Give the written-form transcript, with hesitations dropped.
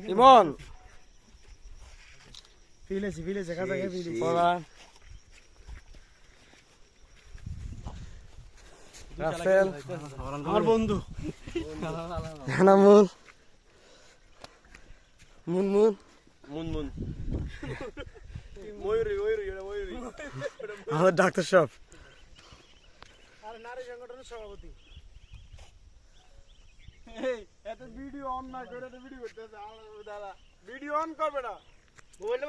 ইমন ফিলেছি কাঁচা খেয়ে ফিলেছি রাসেল আমার বন্ধু নামুন মুনমুন মুনমুন আমাদের ডাক্তার সাহেব আর নারী সংগঠনের সভাপতি এত ভিডিও অন না করে ভিডিও করতেছে দাদা ভিডিও অন করবে না মোবাইলটা